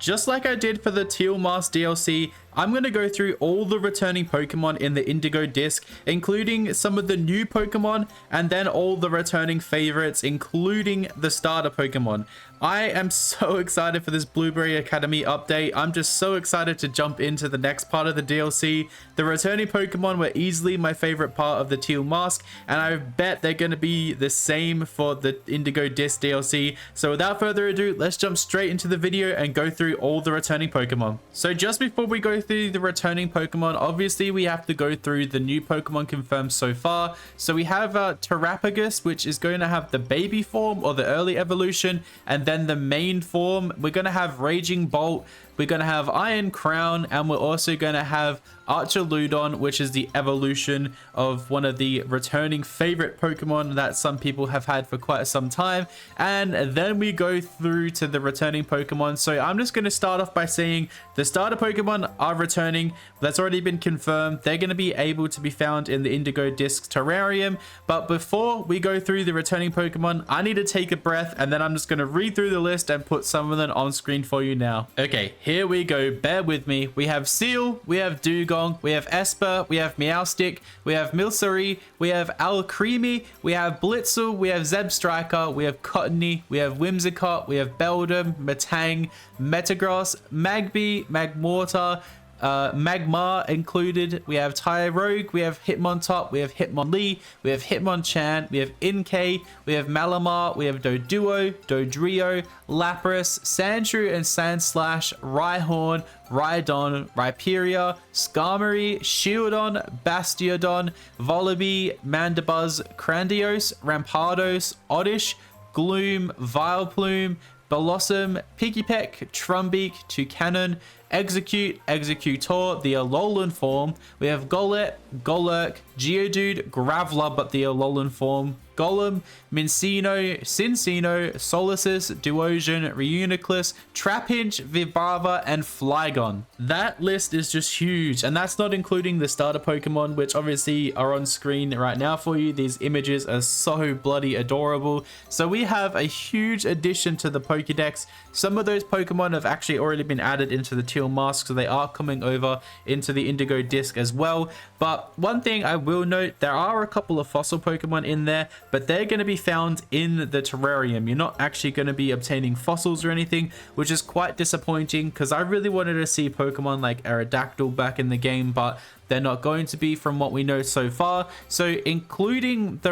just like I did for the Teal Mask DLC, I'm going to go through all the returning Pokemon in the Indigo Disk, including some of the new Pokemon, and then all the returning favorites, including the starter Pokemon. I am so excited for this Blueberry Academy update. I'm just so excited to jump into the next part of the DLC. The returning Pokemon were easily my favorite part of the Teal Mask, and I bet they're going to be the same for the Indigo Disk DLC. So without further ado, let's jump straight into the video and go through all the returning Pokemon. So just before we go through the returning Pokemon, obviously we have to go through the new Pokemon confirmed so far. So we have Terrapagus, which is going to have the baby form or the early evolution, and then the main form. We're going to have Raging Bolt, we're going to have Iron Crown, and we're also going to have Archaludon, which is the evolution of one of the returning favorite Pokemon that some people have had for quite some time. And then we go through to the returning Pokemon. So I'm just going to start off by saying the starter Pokemon are returning. That's already been confirmed. They're going to be able to be found in the Indigo Disk Terrarium. But before we go through the returning Pokemon, I need to take a breath, and then I'm just going to read through the list and put some of them on screen for you now. Okay, here we go. Bear with me. We have Seal, we have Dugong, we have Esper, we have Meowstic, we have Milcery, we have Alcremie, we have Blitzel, we have Zebstrika, we have Cottony, we have Whimsicott, we have Beldum, Metang, Metagross, Magby, Magmortar, Magmar included. We have Tyrogue, we have Hitmontop, we have Hitmonlee, we have Hitmonchan, we have Inkay, we have Malamar, we have Doduo, Dodrio, Lapras, Sandshrew and Sandslash, Rhyhorn, Rhydon, Rhyperior, Skarmory, Shieldon, Bastiodon, Volibee, Mandibuzz, Grandiose, Rampardos, Oddish, Gloom, Vileplume, Blossom, Pikipek, Trumbeak, Toucanon, Execute, Executor, the Alolan form. We have Golett, Golurk, Geodude, Graveler, but the Alolan form. Golem, Mincino, Cincino, Solacis, Duosion, Reuniclus, Trapinch, Vibrava, and Flygon. That list is just huge, and that's not including the starter Pokemon, which obviously are on screen right now for you. These images are so bloody adorable. So we have a huge addition to the Pokédex. Some of those Pokemon have actually already been added into the Teal Mask, so they are coming over into the Indigo Disk as well. But one thing I will note, there are a couple of fossil Pokemon in there, but they're going to be found in the terrarium. You're not actually going to be obtaining fossils or anything, which is quite disappointing because I really wanted to see Pokemon like Aerodactyl back in the game, but they're not going to be from what we know so far. So including the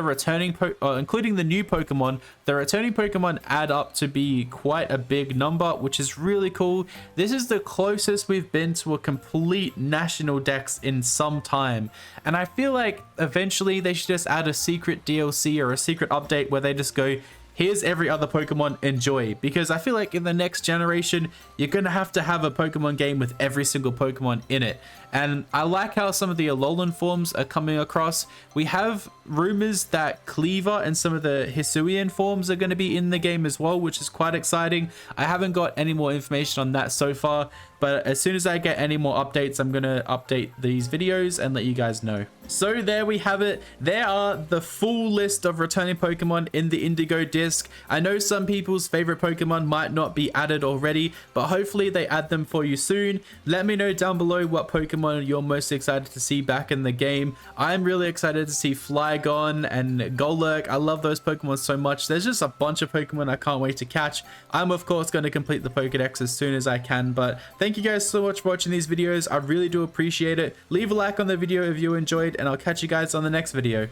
including the new Pokemon, the returning Pokemon add up to be quite a big number, which is really cool. This is the closest we've been to a complete national dex in some time. And I feel like eventually they should just add a secret DLC or a secret update where they just go, here's every other Pokemon, enjoy. Because I feel like in the next generation, you're going to have a Pokemon game with every single Pokemon in it. And I like how some of the Alolan forms are coming across. We have rumors that Cleaver and some of the Hisuian forms are going to be in the game as well, which is quite exciting. I haven't got any more information on that so far, but as soon as I get any more updates, I'm going to update these videos and let you guys know. So there we have it. There are the full list of returning Pokemon in the Indigo Disk. I know some people's favorite Pokemon might not be added already, but hopefully they add them for you soon. Let me know down below what Pokemon you're most excited to see back in the game. I'm really excited to see Flygon and Golurk. I love those Pokemon so much. There's just a bunch of Pokemon I can't wait to catch. I'm of course going to complete the Pokedex as soon as I can, but thank you guys so much for watching these videos. I really do appreciate it. Leave a like on the video if you enjoyed, and I'll catch you guys on the next video.